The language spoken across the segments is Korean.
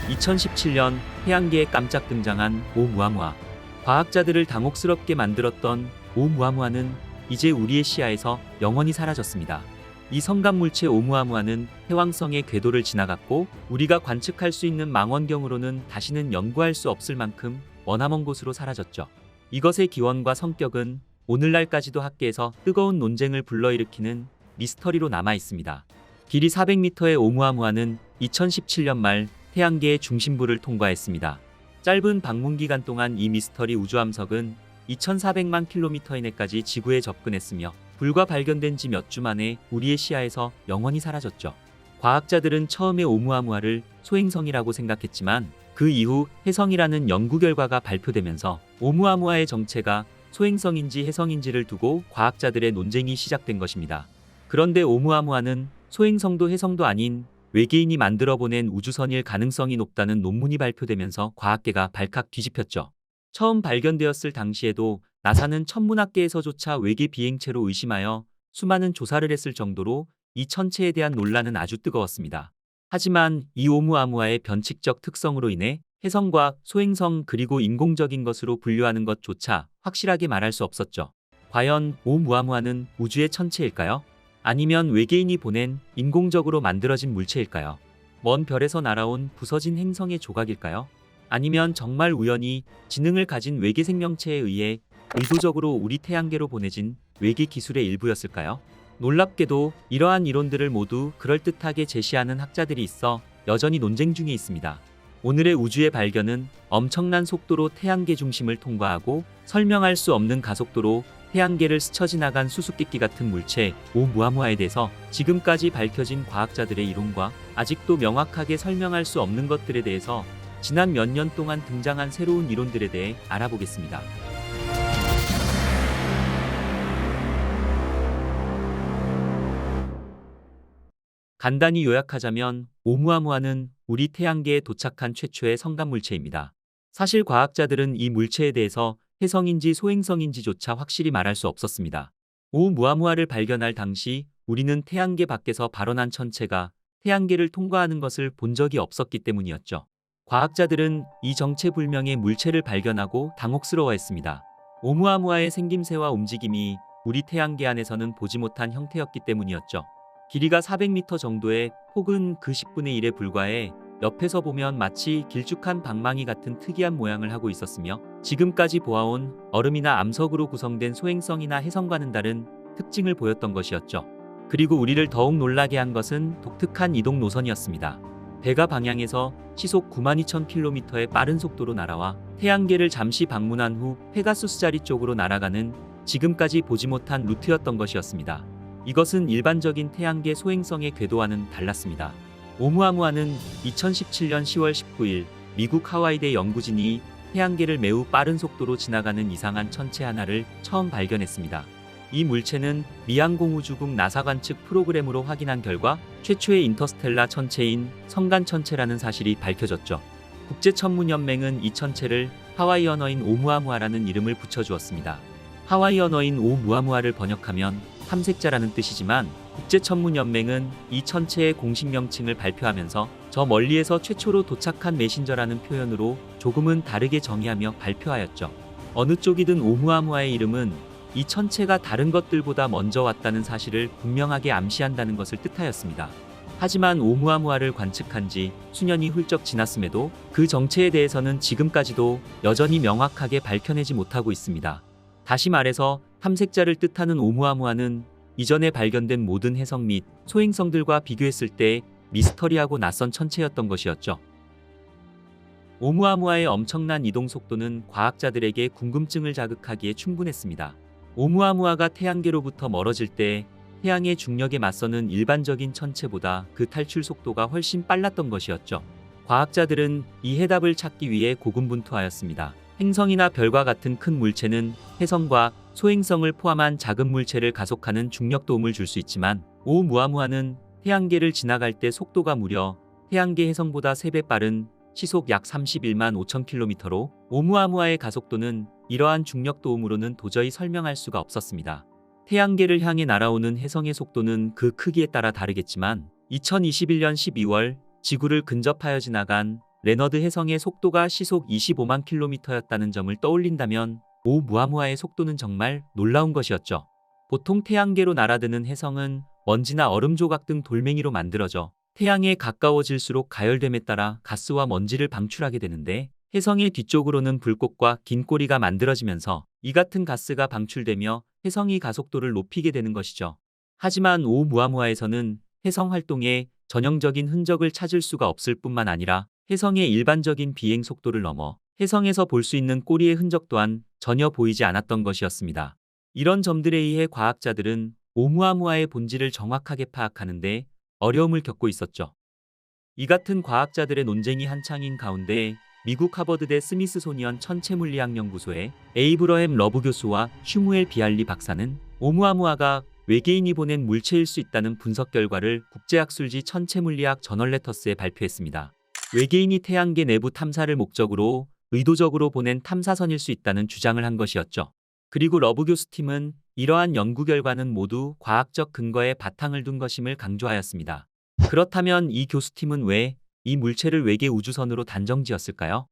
2017년 태양계에 깜짝 등장한 오umu아무아. 과학자들을 당혹스럽게 만들었던 오umu아무아는 이제 우리의 시야에서 영원히 사라졌습니다. 이 성간물체 오umu아무아는 해왕성의 궤도를 지나갔고 우리가 관측할 수 있는 망원경으로는 다시는 연구할 수 없을 만큼 머나먼 곳으로 사라졌죠. 이것의 기원과 성격은 오늘날까지도 학계에서 뜨거운 논쟁을 불러일으키는 미스터리로 남아 있습니다. 길이 400m의 오umu아무아는 2017년 말 태양계의 중심부를 통과했습니다. 짧은 방문 기간 동안 이 미스터리 우주함석은 2400만 킬로미터 이내까지 지구에 접근했으며 불과 발견된 지 몇 주 만에 우리의 시야에서 영원히 사라졌죠. 과학자들은 처음에 오umu아무아를 소행성이라고 생각했지만 그 이후 해성이라는 연구 결과가 발표되면서 오umu아무아의 정체가 소행성인지 해성인지를 두고 과학자들의 논쟁이 시작된 것입니다. 그런데 오umu아무아는 소행성도 해성도 아닌 외계인이 만들어 보낸 우주선일 가능성이 높다는 논문이 발표되면서 과학계가 발칵 뒤집혔죠. 처음 발견되었을 당시에도 나사는 천문학계에서조차 외계 비행체로 의심하여 수많은 조사를 했을 정도로 이 천체에 대한 논란은 아주 뜨거웠습니다. 하지만 이 오umu아무아의 변칙적 특성으로 인해 해성과 소행성 그리고 인공적인 것으로 분류하는 것조차 확실하게 말할 수 없었죠. 과연 오umu아무아는 우주의 천체일까요? 아니면 외계인이 보낸 인공적으로 만들어진 물체일까요? 먼 별에서 날아온 부서진 행성의 조각일까요? 아니면 정말 우연히 지능을 가진 외계 생명체에 의해 의도적으로 우리 태양계로 보내진 외계 기술의 일부였을까요? 놀랍게도 이러한 이론들을 모두 그럴듯하게 제시하는 학자들이 있어 여전히 논쟁 중에 있습니다. 오늘의 우주의 발견은 엄청난 속도로 태양계 중심을 통과하고 설명할 수 없는 가속도로 태양계를 스쳐 지나간 수수께끼 같은 물체 오umu아무아에 대해서 지금까지 밝혀진 과학자들의 이론과 아직도 명확하게 설명할 수 없는 것들에 대해서 지난 몇 년 동안 등장한 새로운 이론들에 대해 알아보겠습니다. 간단히 요약하자면 오umu아무아는 우리 태양계에 도착한 최초의 성간물체입니다. 사실 과학자들은 이 물체에 대해서 해성인지 소행성인지조차 확실히 말할 수 없었습니다. 오umu아무아를 발견할 당시 우리는 태양계 밖에서 발원한 천체가 태양계를 통과하는 것을 본 적이 없었기 때문이었죠. 과학자들은 이 정체불명의 물체를 발견하고 당혹스러워했습니다. 오umu아무아의 생김새와 움직임이 우리 태양계 안에서는 보지 못한 형태였기 때문이었죠. 길이가 400m 정도의 폭은 그 10분의 1에 불과해 옆에서 보면 마치 길쭉한 방망이 같은 특이한 모양을 하고 있었으며 지금까지 보아온 얼음이나 암석으로 구성된 소행성이나 해성과는 다른 특징을 보였던 것이었죠. 그리고 우리를 더욱 놀라게 한 것은 독특한 이동 노선이었습니다. 배가 방향에서 시속 92,000km의 빠른 속도로 날아와 태양계를 잠시 방문한 후 페가수스 자리 쪽으로 날아가는 지금까지 보지 못한 루트였던 것이었습니다. 이것은 일반적인 태양계 소행성의 궤도와는 달랐습니다. 오umu아무아는 2017년 10월 19일 미국 하와이대 연구진이 태양계를 매우 빠른 속도로 지나가는 이상한 천체 하나를 처음 발견했습니다. 이 물체는 미 항공우주국 나사 관측 프로그램으로 확인한 결과 최초의 인터스텔라 천체인 성간천체라는 사실이 밝혀졌죠. 국제천문연맹은 이 천체를 하와이 언어인 오umu아무아라는 이름을 붙여주었습니다. 하와이 언어인 오umu아무아를 번역하면 탐색자라는 뜻이지만 국제천문연맹은 이 천체의 공식 명칭을 발표하면서 저 멀리에서 최초로 도착한 메신저라는 표현으로 조금은 다르게 정의하며 발표하였죠. 어느 쪽이든 오umu아무아의 이름은 이 천체가 다른 것들보다 먼저 왔다는 사실을 분명하게 암시한다는 것을 뜻하였습니다. 하지만 오umu아무아를 관측한 지 수년이 훌쩍 지났음에도 그 정체에 대해서는 지금까지도 여전히 명확하게 밝혀내지 못하고 있습니다. 다시 말해서 탐색자를 뜻하는 오umu아무아는 이전에 발견된 모든 해성 및 소행성들과 비교했을 때 미스터리하고 낯선 천체였던 것이었죠. 오umu아무아의 엄청난 이동 속도는 과학자들에게 궁금증을 자극하기에 충분했습니다. 오umu아무아가 태양계로부터 멀어질 때 태양의 중력에 맞서는 일반적인 천체보다 그 탈출 속도가 훨씬 빨랐던 것이었죠. 과학자들은 이 해답을 찾기 위해 고군분투하였습니다. 행성이나 별과 같은 큰 물체는 해성과 소행성을 포함한 작은 물체를 가속하는 중력 도움을 줄 수 있지만 오umu아무아는 태양계를 지나갈 때 속도가 무려 태양계 해성보다 3배 빠른 시속 약 31만 5천 킬로미터로 오umu아무아의 가속도는 이러한 중력 도움으로는 도저히 설명할 수가 없었습니다. 태양계를 향해 날아오는 해성의 속도는 그 크기에 따라 다르겠지만 2021년 12월 지구를 근접하여 지나간 레너드 해성의 속도가 시속 25만 킬로미터였다는 점을 떠올린다면 오umu아무아의 속도는 정말 놀라운 것이었죠. 보통 태양계로 날아드는 해성은 먼지나 얼음 조각 등 돌멩이로 만들어져 태양에 가까워질수록 가열됨에 따라 가스와 먼지를 방출하게 되는데, 해성의 뒤쪽으로는 불꽃과 긴 꼬리가 만들어지면서 이 같은 가스가 방출되며 해성이 가속도를 높이게 되는 것이죠. 하지만 오umu아무아에서는 해성 활동에 전형적인 흔적을 찾을 수가 없을 뿐만 아니라 해성의 일반적인 비행 속도를 넘어 해성에서 볼 수 있는 꼬리의 흔적 또한 전혀 보이지 않았던 것이었습니다. 이런 점들에 의해 과학자들은 오umu아무아의 본질을 정확하게 파악하는 데 어려움을 겪고 있었죠. 이 같은 과학자들의 논쟁이 한창인 가운데 미국 하버드대 스미스소니언 천체물리학연구소의 에이브러햄 러브 교수와 슈무엘 비알리 박사는 오umu아무아가 외계인이 보낸 물체일 수 있다는 분석 결과를 국제학술지 천체물리학 저널레터스에 발표했습니다. 외계인이 태양계 내부 탐사를 목적으로 의도적으로 보낸 탐사선일 수 있다는 주장을 한 것이었죠. 그리고 러브 교수 팀은 이러한 연구 결과는 모두 과학적 근거에 바탕을 둔 것임을 강조하였습니다. 그렇다면 이 교수팀은 왜 이 물체를 외계 우주선으로 단정지었을까요?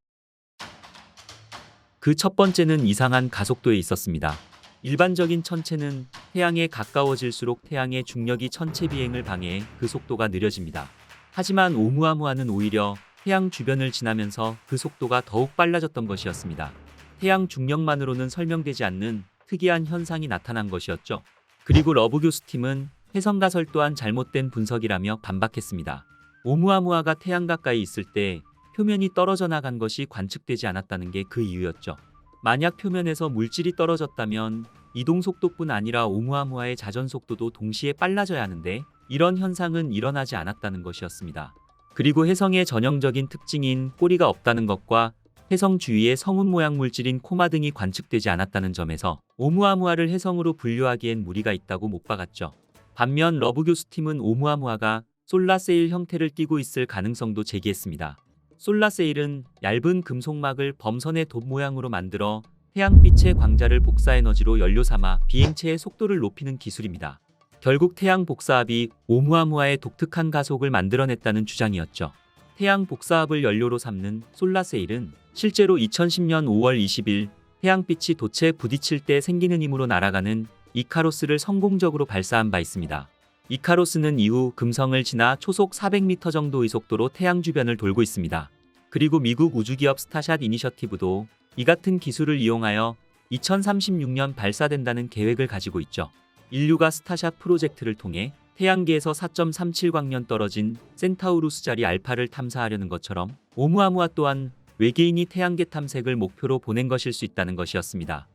그 첫 번째는 이상한 가속도에 있었습니다. 일반적인 천체는 태양에 가까워질수록 태양의 중력이 천체 비행을 방해해 그 속도가 느려집니다. 하지만 오umu아무아는 오히려 태양 주변을 지나면서 그 속도가 더욱 빨라졌던 것이었습니다. 태양 중력만으로는 설명되지 않는 특이한 현상이 나타난 것이었죠. 그리고 러브 교수팀은 해성 가설 또한 잘못된 분석이라며 반박했습니다. 오umu아무아가 태양 가까이 있을 때 표면이 떨어져 나간 것이 관측되지 않았다는 게 그 이유였죠. 만약 표면에서 물질이 떨어졌다면 이동 속도뿐 아니라 오umu아무아의 자전 속도도 동시에 빨라져야 하는데 이런 현상은 일어나지 않았다는 것이었습니다. 그리고 해성의 전형적인 특징인 꼬리가 없다는 것과 해성 주위에 성운 모양 물질인 코마 등이 관측되지 않았다는 점에서 오umu아무아를 해성으로 분류하기엔 무리가 있다고 못 박았죠. 반면 러브 교수팀은 오umu아무아가 솔라세일 형태를 띠고 있을 가능성도 제기했습니다. 솔라세일은 얇은 금속막을 범선의 돛 모양으로 만들어 태양빛의 광자를 복사에너지로 연료 삼아 비행체의 속도를 높이는 기술입니다. 결국 태양 복사압이 오umu아무아의 독특한 가속을 만들어냈다는 주장이었죠. 태양 복사압을 연료로 삼는 솔라세일은 실제로 2010년 5월 20일 태양빛이 돛에 부딪힐 때 생기는 힘으로 날아가는 이카로스를 성공적으로 발사한 바 있습니다. 이카로스는 이후 금성을 지나 초속 400m 정도의 속도로 태양 주변을 돌고 있습니다. 그리고 미국 우주기업 스타샷 이니셔티브도 이 같은 기술을 이용하여 2036년 발사된다는 계획을 가지고 있죠. 인류가 스타샷 프로젝트를 통해 태양계에서 4.37광년 떨어진 센타우루스 자리 알파를 탐사하려는 것처럼 오umu아무아 또한 외계인이 태양계 탐색을 목표로 보낸 것일 수 있다는 것이었습니다.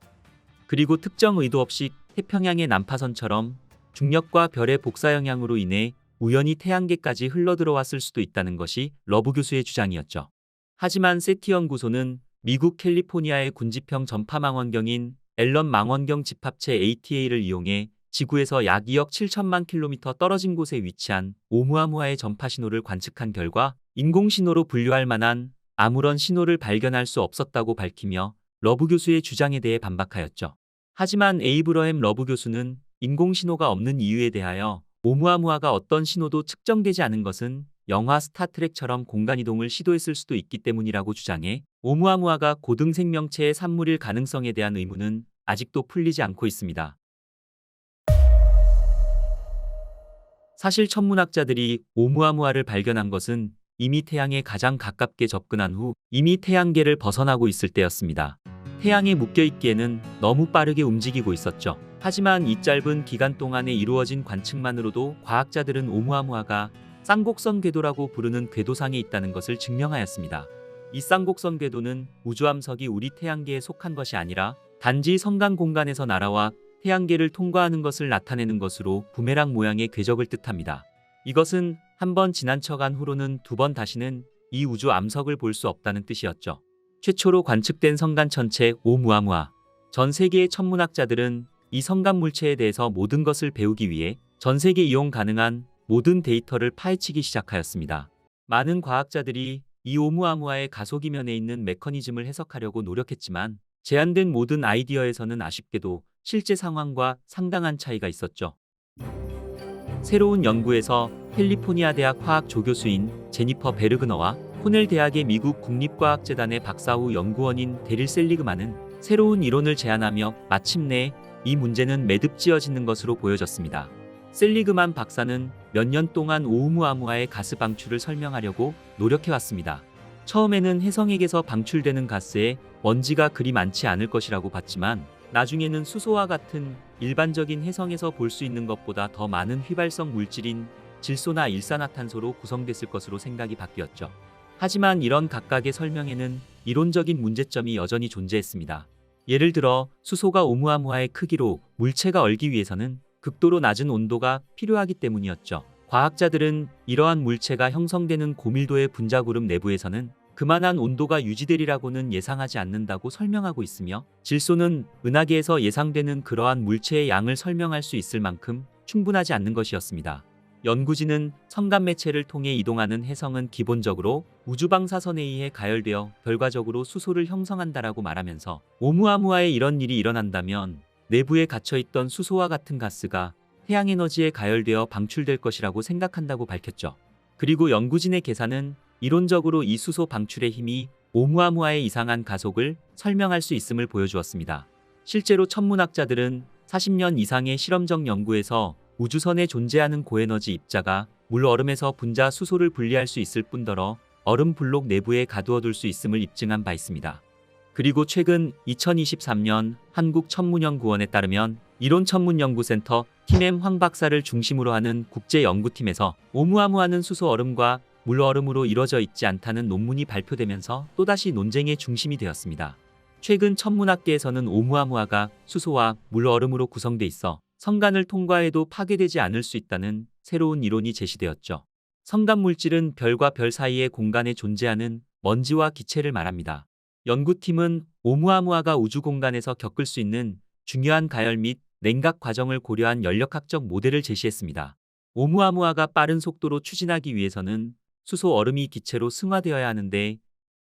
그리고 특정 의도 없이 태평양의 난파선처럼 중력과 별의 복사 영향으로 인해 우연히 태양계까지 흘러들어왔을 수도 있다는 것이 러브 교수의 주장이었죠. 하지만 세티 연구소는 미국 캘리포니아의 군지평 전파 망원경인 앨런 망원경 집합체 ATA를 이용해 지구에서 약 2억 7천만 킬로미터 떨어진 곳에 위치한 오umu아무아의 전파 신호를 관측한 결과 인공신호로 분류할 만한 아무런 신호를 발견할 수 없었다고 밝히며 러브 교수의 주장에 대해 반박하였죠. 하지만 에이브러햄 러브 교수는 인공신호가 없는 이유에 대하여 오umu아무아가 어떤 신호도 측정되지 않은 것은 영화 스타트rek처럼 공간이동을 시도했을 수도 있기 때문이라고 주장해 오umu아무아가 고등 생명체의 산물일 가능성에 대한 의문은 아직도 풀리지 않고 있습니다. 사실 천문학자들이 오umu아무아를 발견한 것은 이미 태양에 가장 가깝게 접근한 후 이미 태양계를 벗어나고 있을 때였습니다. 태양에 묶여있기에는 너무 빠르게 움직이고 있었죠. 하지만 이 짧은 기간 동안에 이루어진 관측만으로도 과학자들은 오umu아무아가 쌍곡선 궤도라고 부르는 궤도상에 있다는 것을 증명하였습니다. 이 쌍곡선 궤도는 우주암석이 우리 태양계에 속한 것이 아니라 단지 성간 공간에서 날아와 태양계를 통과하는 것을 나타내는 것으로 부메랑 모양의 궤적을 뜻합니다. 이것은 한 번 지난 척한 후로는 두 번 다시는 이 우주 암석을 볼 수 없다는 뜻이었죠. 최초로 관측된 성간 천체 오umu아무아. 전 세계의 천문학자들은 이 성간 물체에 대해서 모든 것을 배우기 위해 전 세계 이용 가능한 모든 데이터를 파헤치기 시작하였습니다. 많은 과학자들이 이 오umu아무아의 가속이면에 있는 메커니즘을 해석하려고 노력했지만 제안된 모든 아이디어에서는 아쉽게도 실제 상황과 상당한 차이가 있었죠. 새로운 연구에서 캘리포니아 대학 화학 조교수인 제니퍼 베르그너와 코넬 대학의 미국 국립과학재단의 박사 후 연구원인 데릴 셀리그만은 새로운 이론을 제안하며 마침내 이 문제는 매듭지어지는 것으로 보여졌습니다. 셀리그만 박사는 몇 년 동안 오umu아무아의 가스 방출을 설명하려고 노력해왔습니다. 처음에는 해성에게서 방출되는 가스에 먼지가 그리 많지 않을 것이라고 봤지만 나중에는 수소와 같은 일반적인 해성에서 볼 수 있는 것보다 더 많은 휘발성 물질인 질소나 일산화탄소로 구성됐을 것으로 생각이 바뀌었죠. 하지만 이런 각각의 설명에는 이론적인 문제점이 여전히 존재했습니다. 예를 들어 수소가 오umu아무아의 크기로 물체가 얼기 위해서는 극도로 낮은 온도가 필요하기 때문이었죠. 과학자들은 이러한 물체가 형성되는 고밀도의 분자구름 내부에서는 그만한 온도가 유지되리라고는 예상하지 않는다고 설명하고 있으며, 질소는 은하계에서 예상되는 그러한 물체의 양을 설명할 수 있을 만큼 충분하지 않는 것이었습니다. 연구진은 성간 매체를 통해 이동하는 해성은 기본적으로 우주방사선에 의해 가열되어 결과적으로 수소를 형성한다라고 말하면서 오umu아무아에 이런 일이 일어난다면 내부에 갇혀있던 수소와 같은 가스가 태양에너지에 가열되어 방출될 것이라고 생각한다고 밝혔죠. 그리고 연구진의 계산은 이론적으로 이 수소 방출의 힘이 오umu아무아의 이상한 가속을 설명할 수 있음을 보여주었습니다. 실제로 천문학자들은 40년 이상의 실험적 연구에서 우주선에 존재하는 고에너지 입자가 물 얼음에서 분자 수소를 분리할 수 있을 뿐더러 얼음 블록 내부에 가두어둘 수 있음을 입증한 바 있습니다. 그리고 최근 2023년 한국천문연구원에 따르면 이론천문연구센터 팀엠 황 박사를 중심으로 하는 국제연구팀에서 오umu아무아는 수소 얼음과 물 얼음으로 이루어져 있지 않다는 논문이 발표되면서 또다시 논쟁의 중심이 되었습니다. 최근 천문학계에서는 오umu아무아가 수소와 물 얼음으로 구성돼 있어 성간을 통과해도 파괴되지 않을 수 있다는 새로운 이론이 제시되었죠. 성간 물질은 별과 별 사이의 공간에 존재하는 먼지와 기체를 말합니다. 연구팀은 오umu아무아가 우주 공간에서 겪을 수 있는 중요한 가열 및 냉각 과정을 고려한 연력학적 모델을 제시했습니다. 오umu아무아가 빠른 속도로 추진하기 위해서는 수소 얼음이 기체로 승화되어야 하는데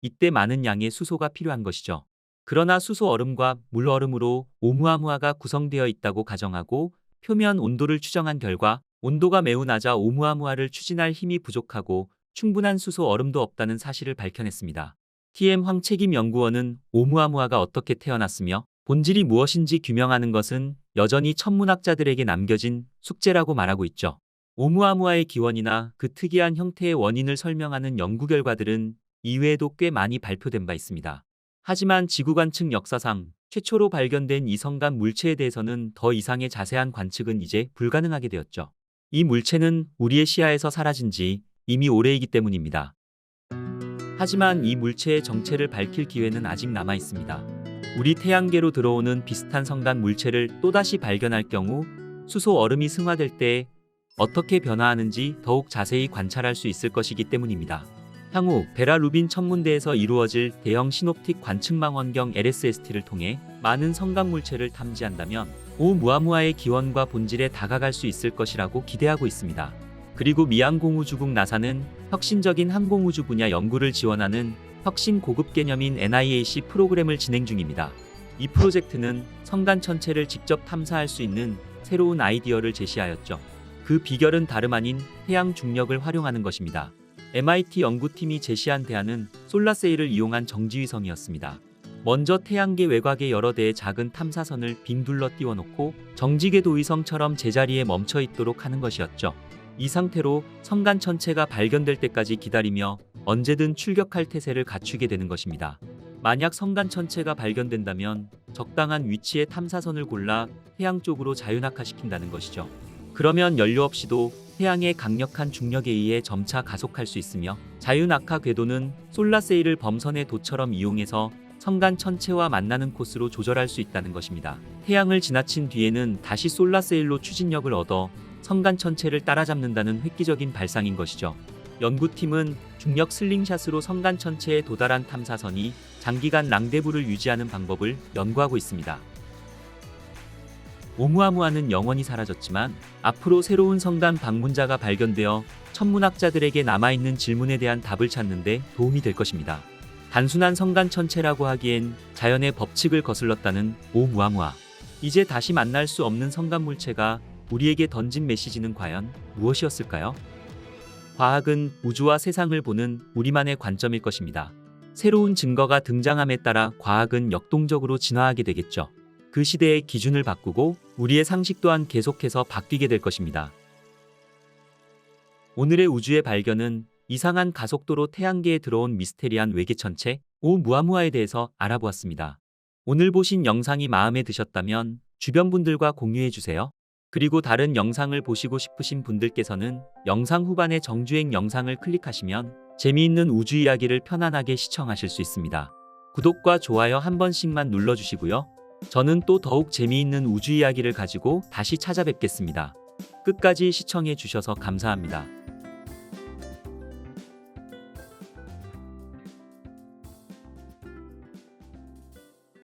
이때 많은 양의 수소가 필요한 것이죠. 그러나 수소 얼음과 물 얼음으로 오umu아무아가 구성되어 있다고 가정하고 표면 온도를 추정한 결과 온도가 매우 낮아 오umu아무아를 추진할 힘이 부족하고 충분한 수소 얼음도 없다는 사실을 밝혀냈습니다. TM 황 책임 연구원은 오umu아무아가 어떻게 태어났으며 본질이 무엇인지 규명하는 것은 여전히 천문학자들에게 남겨진 숙제라고 말하고 있죠. 오umu아무아의 기원이나 그 특이한 형태의 원인을 설명하는 연구 결과들은 이외에도 꽤 많이 발표된 바 있습니다. 하지만 지구관측 역사상 최초로 발견된 이 성간 물체에 대해서는 더 이상의 자세한 관측은 이제 불가능하게 되었죠. 이 물체는 우리의 시야에서 사라진 지 이미 오래이기 때문입니다. 하지만 이 물체의 정체를 밝힐 기회는 아직 남아 있습니다. 우리 태양계로 들어오는 비슷한 성간 물체를 또다시 발견할 경우 수소 얼음이 승화될 때 어떻게 변화하는지 더욱 자세히 관찰할 수 있을 것이기 때문입니다. 향후 베라 루빈 천문대에서 이루어질 대형 시놉틱 관측망원경 LSST를 통해 많은 성간 물체를 탐지한다면 오umu아무아의 기원과 본질에 다가갈 수 있을 것이라고 기대하고 있습니다. 그리고 미 항공우주국 나사는 혁신적인 항공우주 분야 연구를 지원하는 혁신 고급 개념인 NIAC 프로그램을 진행 중입니다. 이 프로젝트는 성간 천체를 직접 탐사할 수 있는 새로운 아이디어를 제시하였죠. 그 비결은 다름 아닌 태양 중력을 활용하는 것입니다. MIT 연구팀이 제시한 대안은 솔라세일을 이용한 정지위성이었습니다. 먼저 태양계 외곽에 여러 대의 작은 탐사선을 빙 둘러 띄워놓고 정지궤도 위성처럼 제자리에 멈춰 있도록 하는 것이었죠. 이 상태로 성간 천체가 발견될 때까지 기다리며 언제든 출격할 태세를 갖추게 되는 것입니다. 만약 성간 천체가 발견된다면 적당한 위치의 탐사선을 골라 태양 쪽으로 자유낙하시킨다는 것이죠. 그러면 연료 없이도 태양의 강력한 중력에 의해 점차 가속할 수 있으며 자유낙하 궤도는 솔라세일을 범선의 도처럼 이용해서 성간 천체와 만나는 코스로 조절할 수 있다는 것입니다. 태양을 지나친 뒤에는 다시 솔라세일로 추진력을 얻어 성간 천체를 따라잡는다는 획기적인 발상인 것이죠. 연구팀은 중력 슬링샷으로 성간 천체에 도달한 탐사선이 장기간 랑데부를 유지하는 방법을 연구하고 있습니다. 오umu아무아는 영원히 사라졌지만 앞으로 새로운 성간 방문자가 발견되어 천문학자들에게 남아있는 질문에 대한 답을 찾는 데 도움이 될 것입니다. 단순한 성간 천체라고 하기엔 자연의 법칙을 거슬렀다는 오umu아무아. 이제 다시 만날 수 없는 성간 물체가 우리에게 던진 메시지는 과연 무엇이었을까요? 과학은 우주와 세상을 보는 우리만의 관점일 것입니다. 새로운 증거가 등장함에 따라 과학은 역동적으로 진화하게 되겠죠. 그 시대의 기준을 바꾸고 우리의 상식 또한 계속해서 바뀌게 될 것입니다. 오늘의 우주의 발견은 이상한 가속도로 태양계에 들어온 미스테리한 외계천체 오umuamua 에 대해서 알아보았습니다. 오늘 보신 영상이 마음에 드셨다면 주변 분들과 공유해 주세요. 그리고 다른 영상을 보시고 싶으신 분들께서는 영상 후반의 정주행 영상을 클릭하시면 재미있는 우주 이야기를 편안하게 시청하실 수 있습니다. 구독과 좋아요 한 번씩만 눌러주시고요. 저는 또 더욱 재미있는 우주 이야기를 가지고 다시 찾아뵙겠습니다. 끝까지 시청해 주셔서 감사합니다.